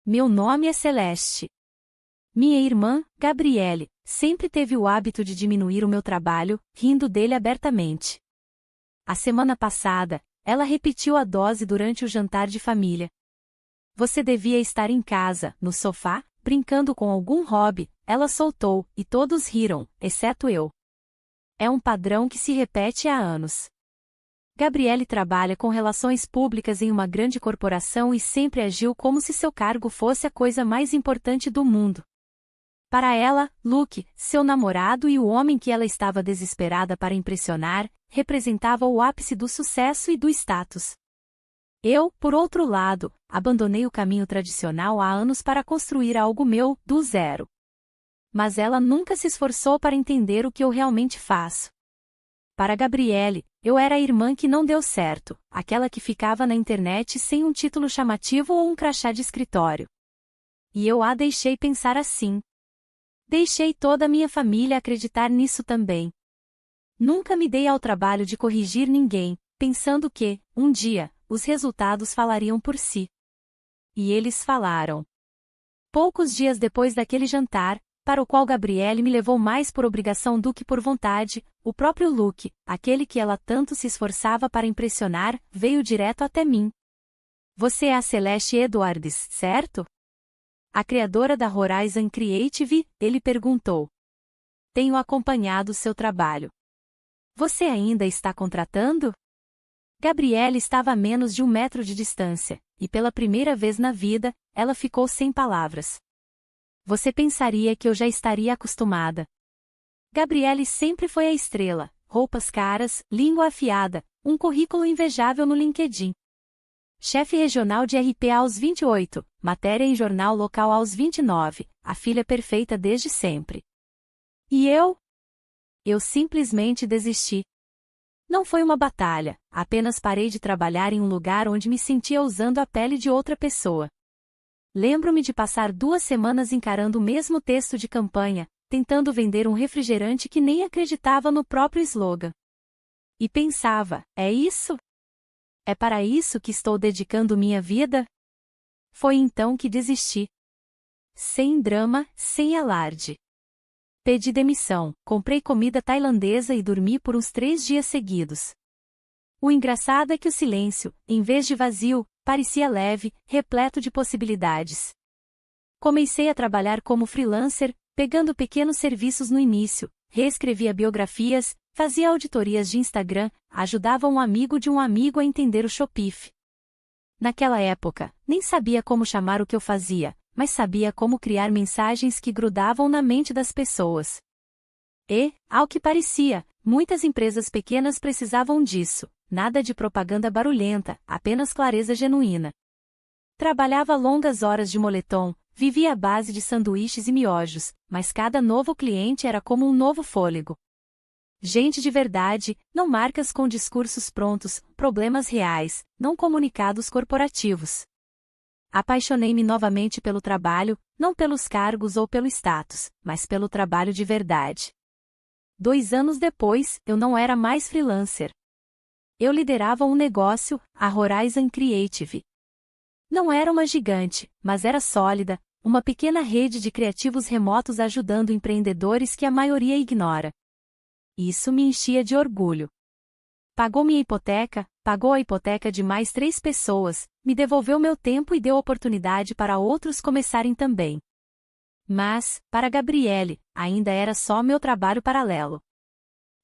Meu nome é Celeste. Minha irmã, Gabriele, sempre teve o hábito de diminuir o meu trabalho, rindo dele abertamente. A semana passada, ela repetiu a dose durante o jantar de família. Você devia estar em casa, no sofá, brincando com algum hobby, ela soltou, e todos riram, exceto eu. É um padrão que se repete há anos. Gabriele trabalha com relações públicas em uma grande corporação e sempre agiu como se seu cargo fosse a coisa mais importante do mundo. Para ela, Luke, seu namorado e o homem que ela estava desesperada para impressionar, representava o ápice do sucesso e do status. Eu, por outro lado, abandonei o caminho tradicional há anos para construir algo meu, do zero. Mas ela nunca se esforçou para entender o que eu realmente faço. Para Gabriele, eu era a irmã que não deu certo, aquela que ficava na internet sem um título chamativo ou um crachá de escritório. E eu a deixei pensar assim. Deixei toda a minha família acreditar nisso também. Nunca me dei ao trabalho de corrigir ninguém, pensando que, um dia, os resultados falariam por si. E eles falaram. Poucos dias depois daquele jantar, para o qual Gabriele me levou mais por obrigação do que por vontade, o próprio Luke, aquele que ela tanto se esforçava para impressionar, veio direto até mim. Você é a Celeste Edwards, certo? A criadora da Horizon Creative, ele perguntou. Tenho acompanhado seu trabalho. Você ainda está contratando? Gabriele estava a menos de 1 metro de distância, e pela primeira vez na vida, ela ficou sem palavras. Você pensaria que eu já estaria acostumada. Gabriele sempre foi a estrela, roupas caras, língua afiada, um currículo invejável no LinkedIn. Chefe regional de RP aos 28, matéria em jornal local aos 29, a filha perfeita desde sempre. E eu? Eu simplesmente desisti. Não foi uma batalha, apenas parei de trabalhar em um lugar onde me sentia usando a pele de outra pessoa. Lembro-me de passar 2 semanas encarando o mesmo texto de campanha, tentando vender um refrigerante que nem acreditava no próprio slogan. E pensava, é isso? É para isso que estou dedicando minha vida? Foi então que desisti. Sem drama, sem alarde. Pedi demissão, comprei comida tailandesa e dormi por uns 3 dias seguidos. O engraçado é que o silêncio, em vez de vazio, parecia leve, repleto de possibilidades. Comecei a trabalhar como freelancer, pegando pequenos serviços no início, reescrevia biografias, fazia auditorias de Instagram, ajudava um amigo de um amigo a entender o Shopify. Naquela época, nem sabia como chamar o que eu fazia, mas sabia como criar mensagens que grudavam na mente das pessoas. E, ao que parecia, muitas empresas pequenas precisavam disso, nada de propaganda barulhenta, apenas clareza genuína. Trabalhava longas horas de moletom, vivia à base de sanduíches e miojos, mas cada novo cliente era como um novo fôlego. Gente de verdade, não marcas com discursos prontos, problemas reais, não comunicados corporativos. Apaixonei-me novamente pelo trabalho, não pelos cargos ou pelo status, mas pelo trabalho de verdade. 2 anos depois, eu não era mais freelancer. Eu liderava um negócio, a Horizon Creative. Não era uma gigante, mas era sólida, uma pequena rede de criativos remotos ajudando empreendedores que a maioria ignora. Isso me enchia de orgulho. Pagou minha hipoteca, pagou a hipoteca de mais 3 pessoas, me devolveu meu tempo e deu oportunidade para outros começarem também. Mas, para Gabriele, ainda era só meu trabalho paralelo.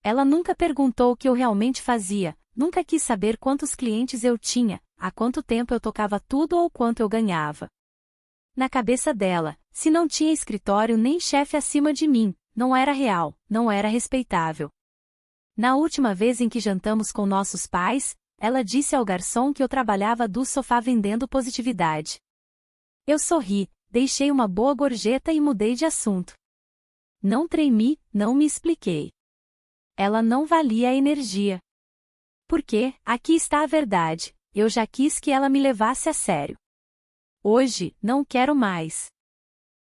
Ela nunca perguntou o que eu realmente fazia, nunca quis saber quantos clientes eu tinha, há quanto tempo eu tocava tudo ou quanto eu ganhava. Na cabeça dela, se não tinha escritório nem chefe acima de mim, não era real, não era respeitável. Na última vez em que jantamos com nossos pais, ela disse ao garçom que eu trabalhava do sofá vendendo positividade. Eu sorri, deixei uma boa gorjeta e mudei de assunto. Não tremi, não me expliquei. Ela não valia a energia. Porque, aqui está a verdade, eu já quis que ela me levasse a sério. Hoje, não quero mais.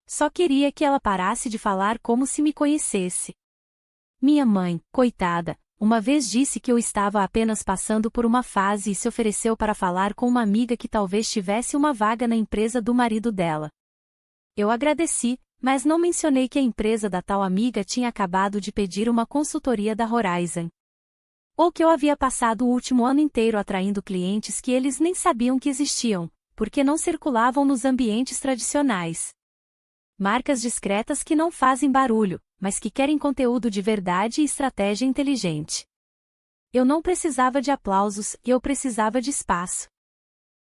Só queria que ela parasse de falar como se me conhecesse. Minha mãe, coitada, uma vez disse que eu estava apenas passando por uma fase e se ofereceu para falar com uma amiga que talvez tivesse uma vaga na empresa do marido dela. Eu agradeci, mas não mencionei que a empresa da tal amiga tinha acabado de pedir uma consultoria da Horizon. Ou que eu havia passado o último ano inteiro atraindo clientes que eles nem sabiam que existiam, porque não circulavam nos ambientes tradicionais. Marcas discretas que não fazem barulho, mas que querem conteúdo de verdade e estratégia inteligente. Eu não precisava de aplausos e eu precisava de espaço.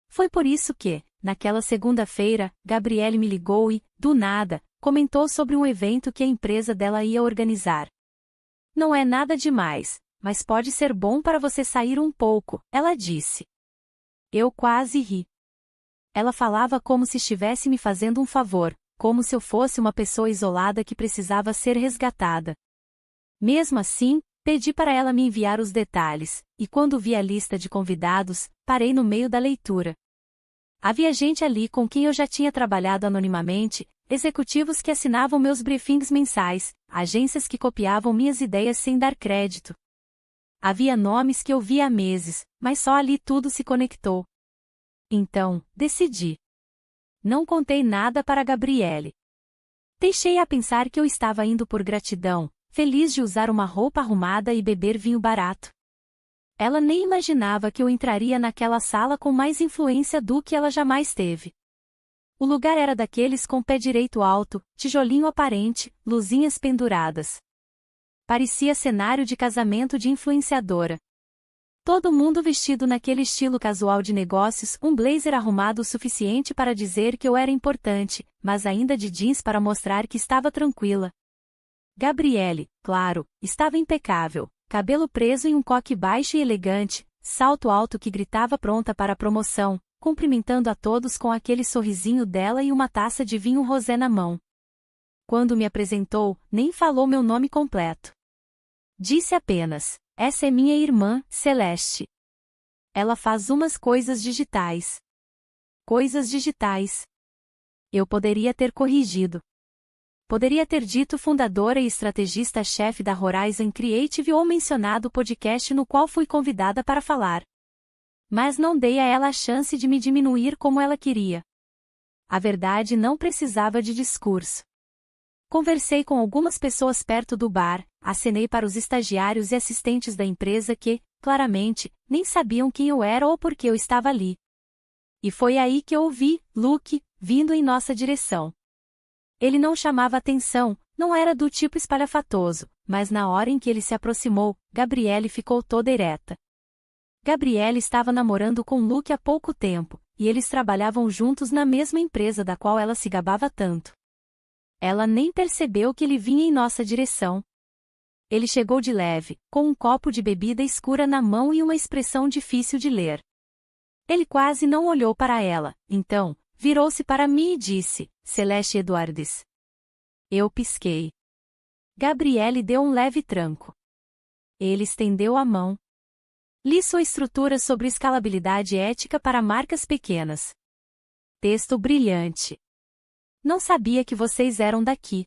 Foi por isso que, naquela segunda-feira, Gabriele me ligou e, do nada, comentou sobre um evento que a empresa dela ia organizar. Não é nada demais, mas pode ser bom para você sair um pouco, ela disse. Eu quase ri. Ela falava como se estivesse me fazendo um favor, como se eu fosse uma pessoa isolada que precisava ser resgatada. Mesmo assim, pedi para ela me enviar os detalhes, e quando vi a lista de convidados, parei no meio da leitura. Havia gente ali com quem eu já tinha trabalhado anonimamente, executivos que assinavam meus briefings mensais, agências que copiavam minhas ideias sem dar crédito. Havia nomes que eu via há meses, mas só ali tudo se conectou. Então, decidi. Não contei nada para Gabriele. Deixei-a pensar que eu estava indo por gratidão, feliz de usar uma roupa arrumada e beber vinho barato. Ela nem imaginava que eu entraria naquela sala com mais influência do que ela jamais teve. O lugar era daqueles com pé direito alto, tijolinho aparente, luzinhas penduradas. Parecia cenário de casamento de influenciadora. Todo mundo vestido naquele estilo casual de negócios, um blazer arrumado o suficiente para dizer que eu era importante, mas ainda de jeans para mostrar que estava tranquila. Gabriele, claro, estava impecável, cabelo preso em um coque baixo e elegante, salto alto que gritava pronta para a promoção, cumprimentando a todos com aquele sorrisinho dela e uma taça de vinho rosé na mão. Quando me apresentou, nem falou meu nome completo. Disse apenas: essa é minha irmã, Celeste. Ela faz umas coisas digitais. Coisas digitais. Eu poderia ter corrigido. Poderia ter dito fundadora e estrategista-chefe da Horizon Creative ou mencionado o podcast no qual fui convidada para falar. Mas não dei a ela a chance de me diminuir como ela queria. A verdade não precisava de discurso. Conversei com algumas pessoas perto do bar, acenei para os estagiários e assistentes da empresa que, claramente, nem sabiam quem eu era ou por que eu estava ali. E foi aí que eu ouvi Luke vindo em nossa direção. Ele não chamava atenção, não era do tipo espalhafatoso, mas na hora em que ele se aproximou, Gabriele ficou toda ereta. Gabriele estava namorando com Luke há pouco tempo, e eles trabalhavam juntos na mesma empresa da qual ela se gabava tanto. Ela nem percebeu que ele vinha em nossa direção. Ele chegou de leve, com um copo de bebida escura na mão e uma expressão difícil de ler. Ele quase não olhou para ela, então, virou-se para mim e disse: Celeste Eduardes. Eu pisquei. Gabriele deu um leve tranco. Ele estendeu a mão. Li sua estrutura sobre escalabilidade ética para marcas pequenas. Texto brilhante. Não sabia que vocês eram daqui.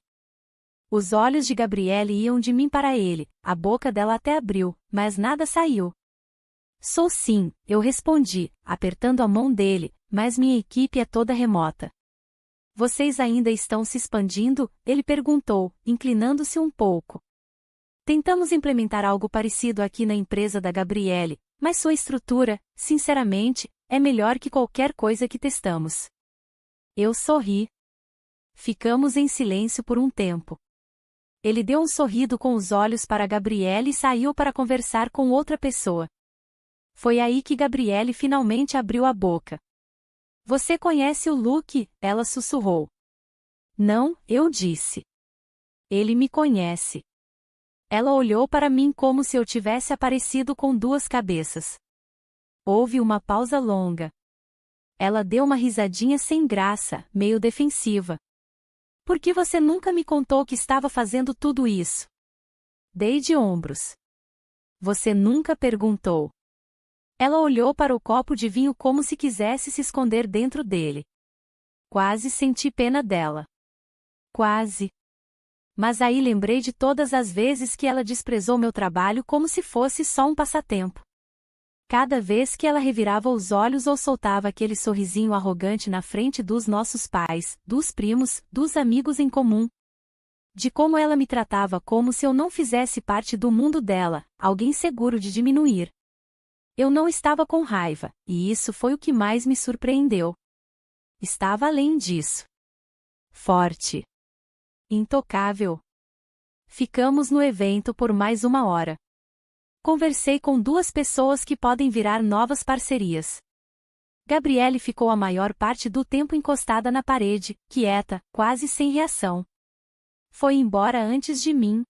Os olhos de Gabriele iam de mim para ele, a boca dela até abriu, mas nada saiu. Sou sim, eu respondi, apertando a mão dele, mas minha equipe é toda remota. Vocês ainda estão se expandindo? Ele perguntou, inclinando-se um pouco. Tentamos implementar algo parecido aqui na empresa da Gabriele, mas sua estrutura, sinceramente, é melhor que qualquer coisa que testamos. Eu sorri. Ficamos em silêncio por um tempo. Ele deu um sorriso com os olhos para Gabriele e saiu para conversar com outra pessoa. Foi aí que Gabriele finalmente abriu a boca. Você conhece o Luke? Ela sussurrou. Não, eu disse. Ele me conhece. Ela olhou para mim como se eu tivesse aparecido com duas cabeças. Houve uma pausa longa. Ela deu uma risadinha sem graça, meio defensiva. Por que você nunca me contou que estava fazendo tudo isso? Dei de ombros. Você nunca perguntou. Ela olhou para o copo de vinho como se quisesse se esconder dentro dele. Quase senti pena dela. Quase. Mas aí lembrei de todas as vezes que ela desprezou meu trabalho como se fosse só um passatempo. Cada vez que ela revirava os olhos ou soltava aquele sorrisinho arrogante na frente dos nossos pais, dos primos, dos amigos em comum. De como ela me tratava como se eu não fizesse parte do mundo dela, alguém seguro de diminuir. Eu não estava com raiva, e isso foi o que mais me surpreendeu. Estava além disso. Forte. Intocável. Ficamos no evento por mais 1 hora. Conversei com 2 pessoas que podem virar novas parcerias. Gabriele ficou a maior parte do tempo encostada na parede, quieta, quase sem reação. Foi embora antes de mim.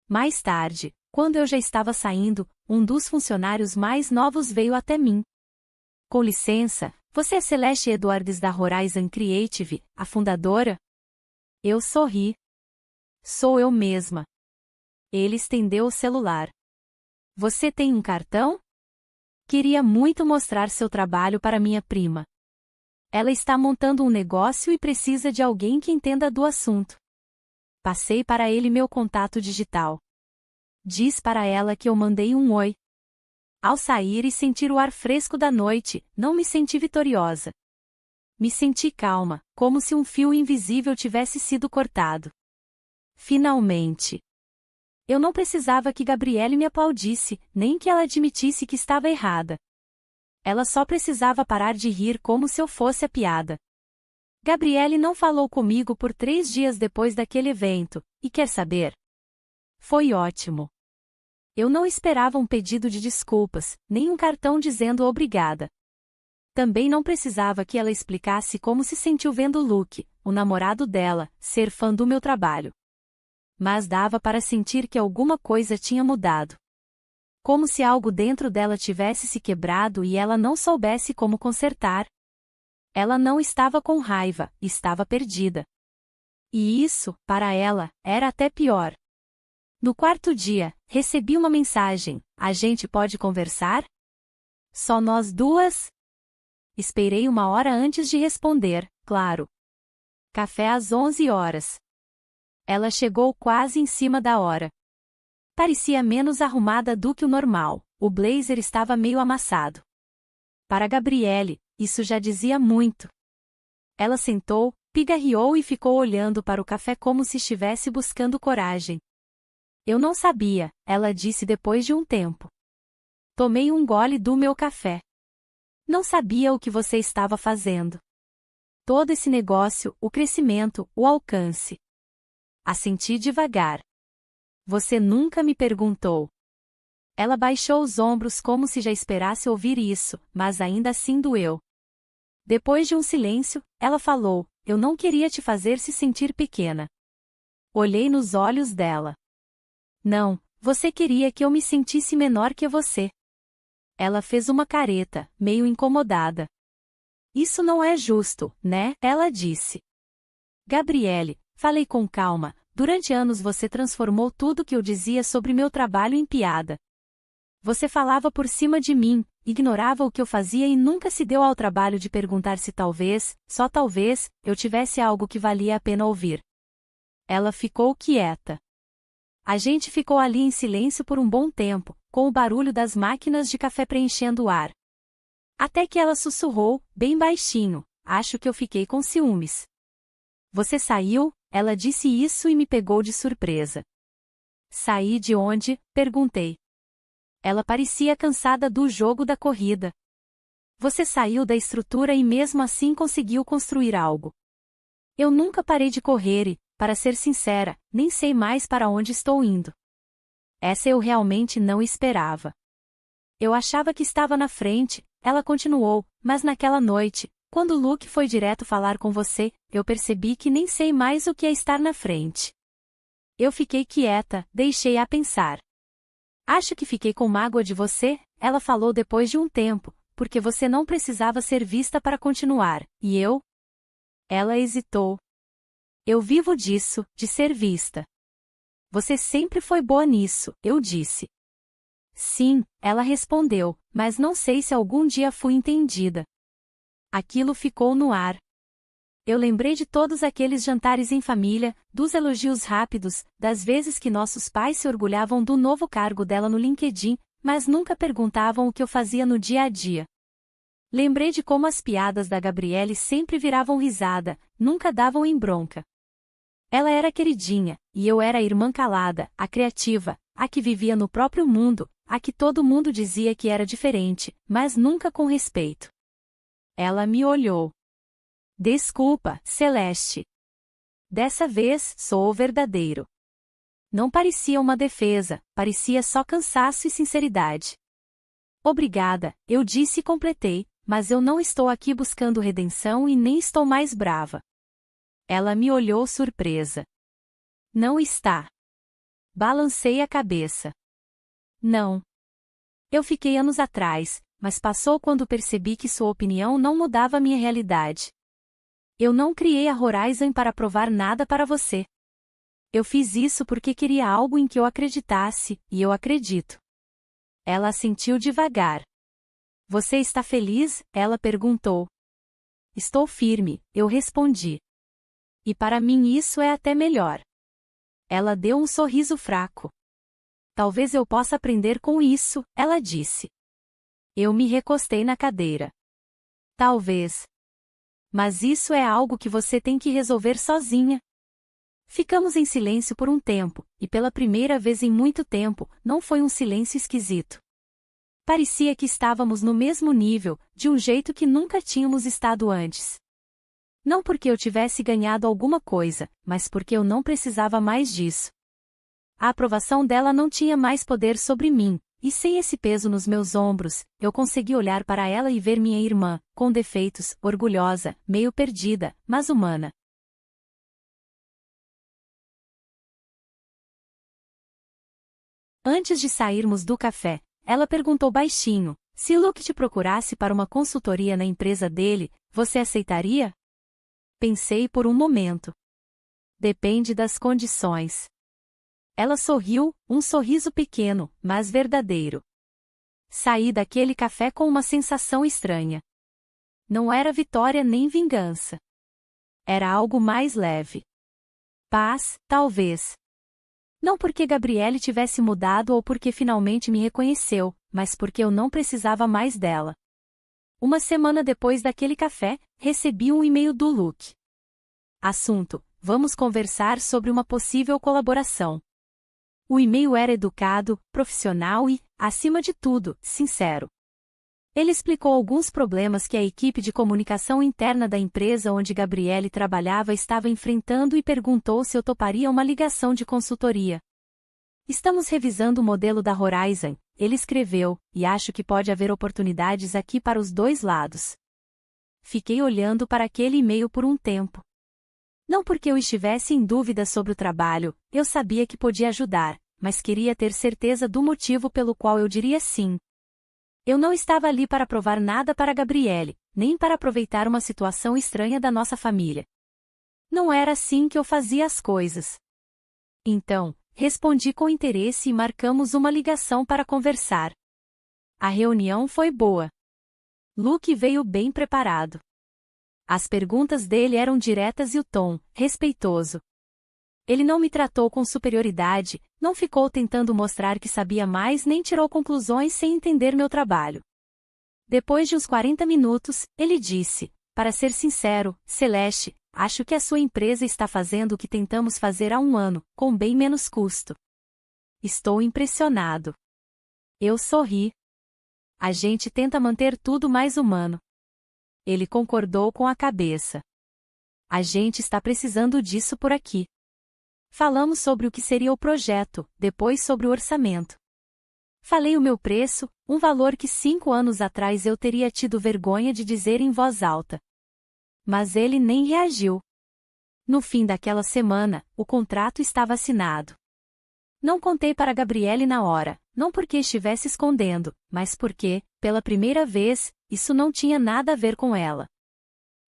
Mais tarde, quando eu já estava saindo, um dos funcionários mais novos veio até mim. Com licença, você é Celeste Edwards da Horizon Creative, a fundadora? Eu sorri. Sou eu mesma. Ele estendeu o celular. Você tem um cartão? Queria muito mostrar seu trabalho para minha prima. Ela está montando um negócio e precisa de alguém que entenda do assunto. Passei para ele meu contato digital. Diz para ela que eu mandei um oi. Ao sair e sentir o ar fresco da noite, não me senti vitoriosa. Me senti calma, como se um fio invisível tivesse sido cortado. Finalmente. Eu não precisava que Gabriele me aplaudisse, nem que ela admitisse que estava errada. Ela só precisava parar de rir como se eu fosse a piada. Gabriele não falou comigo por 3 dias depois daquele evento, e quer saber? Foi ótimo. Eu não esperava um pedido de desculpas, nem um cartão dizendo obrigada. Também não precisava que ela explicasse como se sentiu vendo Luke, o namorado dela, ser fã do meu trabalho. Mas dava para sentir que alguma coisa tinha mudado. Como se algo dentro dela tivesse se quebrado e ela não soubesse como consertar. Ela não estava com raiva, estava perdida. E isso, para ela, era até pior. No 4º dia, recebi uma mensagem: a gente pode conversar? Só nós 2? Esperei 1 hora antes de responder, claro. Café às 11 horas. Ela chegou quase em cima da hora. Parecia menos arrumada do que o normal, o blazer estava meio amassado. Para Gabriele, isso já dizia muito. Ela sentou, pigarreou e ficou olhando para o café como se estivesse buscando coragem. Eu não sabia, ela disse depois de um tempo. Tomei um gole do meu café. Não sabia o que você estava fazendo. Todo esse negócio, o crescimento, o alcance. Assenti devagar. Você nunca me perguntou. Ela baixou os ombros como se já esperasse ouvir isso, mas ainda assim doeu. Depois de um silêncio, ela falou: eu não queria te fazer se sentir pequena. Olhei nos olhos dela. Não, você queria que eu me sentisse menor que você. Ela fez uma careta, meio incomodada. Isso não é justo, né? Ela disse. Gabriele, falei com calma, durante anos você transformou tudo que eu dizia sobre meu trabalho em piada. Você falava por cima de mim, ignorava o que eu fazia e nunca se deu ao trabalho de perguntar se talvez, só talvez, eu tivesse algo que valia a pena ouvir. Ela ficou quieta. A gente ficou ali em silêncio por um bom tempo, com o barulho das máquinas de café preenchendo o ar. Até que ela sussurrou, bem baixinho: acho que eu fiquei com ciúmes. Você saiu? Ela disse isso e me pegou de surpresa. Saí de onde? Perguntei. Ela parecia cansada do jogo da corrida. Você saiu da estrutura e mesmo assim conseguiu construir algo. Eu nunca parei de correr e, para ser sincera, nem sei mais para onde estou indo. Essa eu realmente não esperava. Eu achava que estava na frente, ela continuou, mas naquela noite, quando Luke foi direto falar com você, eu percebi que nem sei mais o que é estar na frente. Eu fiquei quieta, deixei-a pensar. Acho que fiquei com mágoa de você, ela falou depois de um tempo, porque você não precisava ser vista para continuar, e eu? Ela hesitou. Eu vivo disso, de ser vista. Você sempre foi boa nisso, eu disse. Sim, ela respondeu, mas não sei se algum dia fui entendida. Aquilo ficou no ar. Eu lembrei de todos aqueles jantares em família, dos elogios rápidos, das vezes que nossos pais se orgulhavam do novo cargo dela no LinkedIn, mas nunca perguntavam o que eu fazia no dia a dia. Lembrei de como as piadas da Gabriele sempre viravam risada, nunca davam em bronca. Ela era queridinha, e eu era a irmã calada, a criativa, a que vivia no próprio mundo, a que todo mundo dizia que era diferente, mas nunca com respeito. Ela me olhou. Desculpa, Celeste. Dessa vez, sou o verdadeiro. Não parecia uma defesa, parecia só cansaço e sinceridade. Obrigada, eu disse e completei, mas eu não estou aqui buscando redenção e nem estou mais brava. Ela me olhou surpresa. Não está. Balancei a cabeça. Não. Eu fiquei anos atrás, mas passou quando percebi que sua opinião não mudava minha realidade. Eu não criei a Horizon para provar nada para você. Eu fiz isso porque queria algo em que eu acreditasse, e eu acredito. Ela assentiu devagar. Você está feliz? Ela perguntou. Estou firme, eu respondi. E para mim isso é até melhor. Ela deu um sorriso fraco. Talvez eu possa aprender com isso, ela disse. Eu me recostei na cadeira. Talvez. Mas isso é algo que você tem que resolver sozinha. Ficamos em silêncio por um tempo, e pela primeira vez em muito tempo, não foi um silêncio esquisito. Parecia que estávamos no mesmo nível, de um jeito que nunca tínhamos estado antes. Não porque eu tivesse ganhado alguma coisa, mas porque eu não precisava mais disso. A aprovação dela não tinha mais poder sobre mim, e sem esse peso nos meus ombros, eu consegui olhar para ela e ver minha irmã, com defeitos, orgulhosa, meio perdida, mas humana. Antes de sairmos do café, ela perguntou baixinho, se Luke te procurasse para uma consultoria na empresa dele, você aceitaria? Pensei por um momento. Depende das condições. Ela sorriu, um sorriso pequeno, mas verdadeiro. Saí daquele café com uma sensação estranha. Não era vitória nem vingança. Era algo mais leve. Paz, talvez. Não porque Gabriele tivesse mudado ou porque finalmente me reconheceu, mas porque eu não precisava mais dela. Uma semana depois daquele café, recebi um e-mail do Luke. Assunto: vamos conversar sobre uma possível colaboração. O e-mail era educado, profissional e, acima de tudo, sincero. Ele explicou alguns problemas que a equipe de comunicação interna da empresa onde Gabriele trabalhava estava enfrentando e perguntou se eu toparia uma ligação de consultoria. Estamos revisando o modelo da Horizon, ele escreveu, e acho que pode haver oportunidades aqui para os dois lados. Fiquei olhando para aquele e-mail por um tempo. Não porque eu estivesse em dúvida sobre o trabalho, eu sabia que podia ajudar, mas queria ter certeza do motivo pelo qual eu diria sim. Eu não estava ali para provar nada para Gabriele, nem para aproveitar uma situação estranha da nossa família. Não era assim que eu fazia as coisas. Então, respondi com interesse e marcamos uma ligação para conversar. A reunião foi boa. Luke veio bem preparado. As perguntas dele eram diretas e o tom, respeitoso. Ele não me tratou com superioridade, não ficou tentando mostrar que sabia mais nem tirou conclusões sem entender meu trabalho. Depois de uns 40 minutos, ele disse, para ser sincero, Celeste, acho que a sua empresa está fazendo o que tentamos fazer há um ano, com bem menos custo. Estou impressionado. Eu sorri. A gente tenta manter tudo mais humano. Ele concordou com a cabeça. A gente está precisando disso por aqui. Falamos sobre o que seria o projeto, depois sobre o orçamento. Falei o meu preço, um valor que 5 anos atrás eu teria tido vergonha de dizer em voz alta. Mas ele nem reagiu. No fim daquela semana, o contrato estava assinado. Não contei para Gabriele na hora, não porque estivesse escondendo, mas porque, pela primeira vez, isso não tinha nada a ver com ela.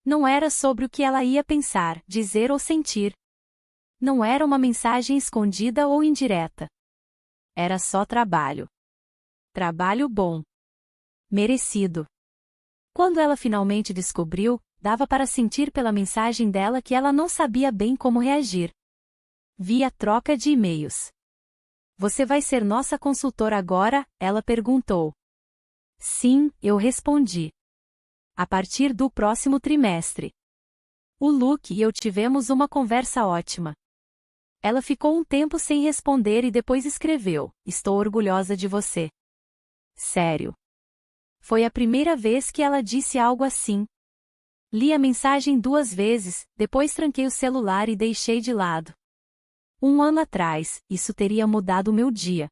Não era sobre o que ela ia pensar, dizer ou sentir. Não era uma mensagem escondida ou indireta. Era só trabalho. Trabalho bom. Merecido. Quando ela finalmente descobriu, dava para sentir pela mensagem dela que ela não sabia bem como reagir. Vi a troca de e-mails. Você vai ser nossa consultora agora? Ela perguntou. Sim, eu respondi. A partir do próximo trimestre. O Luke e eu tivemos uma conversa ótima. Ela ficou um tempo sem responder e depois escreveu: Estou orgulhosa de você. Sério. Foi a primeira vez que ela disse algo assim. Li a mensagem 2 vezes, depois tranquei o celular e deixei de lado. 1 ano atrás, isso teria mudado o meu dia.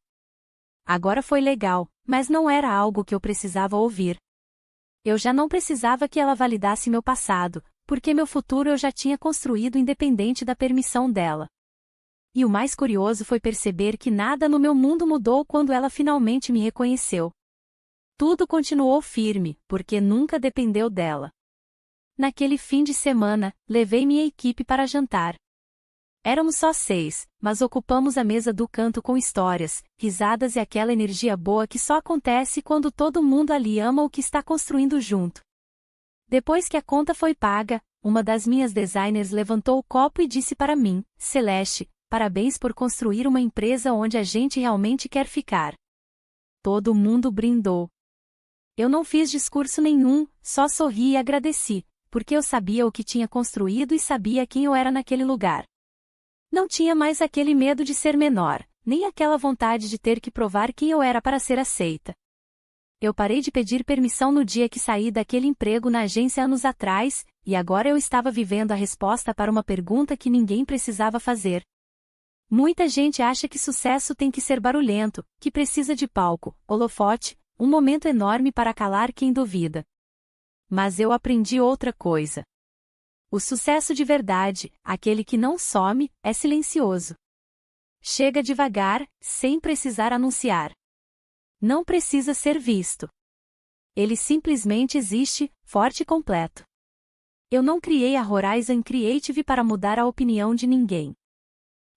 Agora foi legal, mas não era algo que eu precisava ouvir. Eu já não precisava que ela validasse meu passado, porque meu futuro eu já tinha construído independente da permissão dela. E o mais curioso foi perceber que nada no meu mundo mudou quando ela finalmente me reconheceu. Tudo continuou firme, porque nunca dependeu dela. Naquele fim de semana, levei minha equipe para jantar. Éramos só 6, mas ocupamos a mesa do canto com histórias, risadas e aquela energia boa que só acontece quando todo mundo ali ama o que está construindo junto. Depois que a conta foi paga, uma das minhas designers levantou o copo e disse para mim: Celeste, parabéns por construir uma empresa onde a gente realmente quer ficar. Todo mundo brindou. Eu não fiz discurso nenhum, só sorri e agradeci, porque eu sabia o que tinha construído e sabia quem eu era naquele lugar. Não tinha mais aquele medo de ser menor, nem aquela vontade de ter que provar quem eu era para ser aceita. Eu parei de pedir permissão no dia que saí daquele emprego na agência anos atrás, e agora eu estava vivendo a resposta para uma pergunta que ninguém precisava fazer. Muita gente acha que sucesso tem que ser barulhento, que precisa de palco, holofote, um momento enorme para calar quem duvida. Mas eu aprendi outra coisa. O sucesso de verdade, aquele que não some, é silencioso. Chega devagar, sem precisar anunciar. Não precisa ser visto. Ele simplesmente existe, forte e completo. Eu não criei a Horizon Creative para mudar a opinião de ninguém.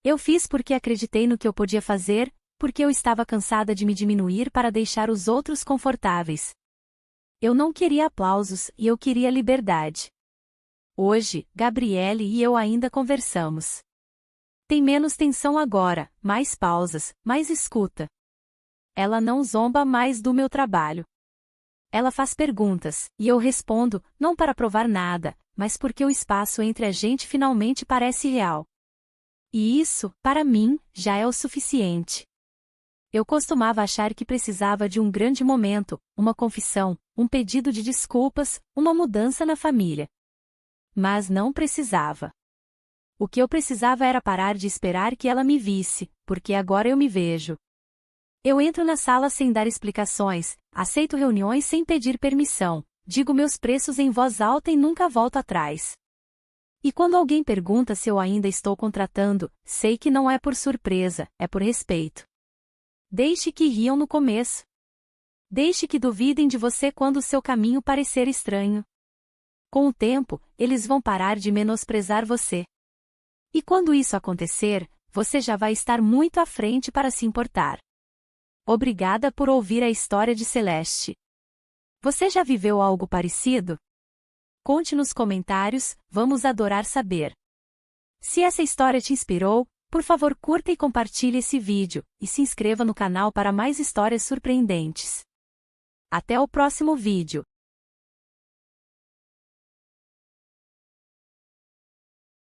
Eu fiz porque acreditei no que eu podia fazer, porque eu estava cansada de me diminuir para deixar os outros confortáveis. Eu não queria aplausos e eu queria liberdade. Hoje, Gabriele e eu ainda conversamos. Tem menos tensão agora, mais pausas, mais escuta. Ela não zomba mais do meu trabalho. Ela faz perguntas, e eu respondo, não para provar nada, mas porque o espaço entre a gente finalmente parece real. E isso, para mim, já é o suficiente. Eu costumava achar que precisava de um grande momento, uma confissão, um pedido de desculpas, uma mudança na família. Mas não precisava. O que eu precisava era parar de esperar que ela me visse, porque agora eu me vejo. Eu entro na sala sem dar explicações, aceito reuniões sem pedir permissão, digo meus preços em voz alta e nunca volto atrás. E quando alguém pergunta se eu ainda estou contratando, sei que não é por surpresa, é por respeito. Deixe que riam no começo. Deixe que duvidem de você quando o seu caminho parecer estranho. Com o tempo, eles vão parar de menosprezar você. E quando isso acontecer, você já vai estar muito à frente para se importar. Obrigada por ouvir a história de Celeste. Você já viveu algo parecido? Conte nos comentários, vamos adorar saber. Se essa história te inspirou, por favor curta e compartilhe esse vídeo, e se inscreva no canal para mais histórias surpreendentes. Até o próximo vídeo.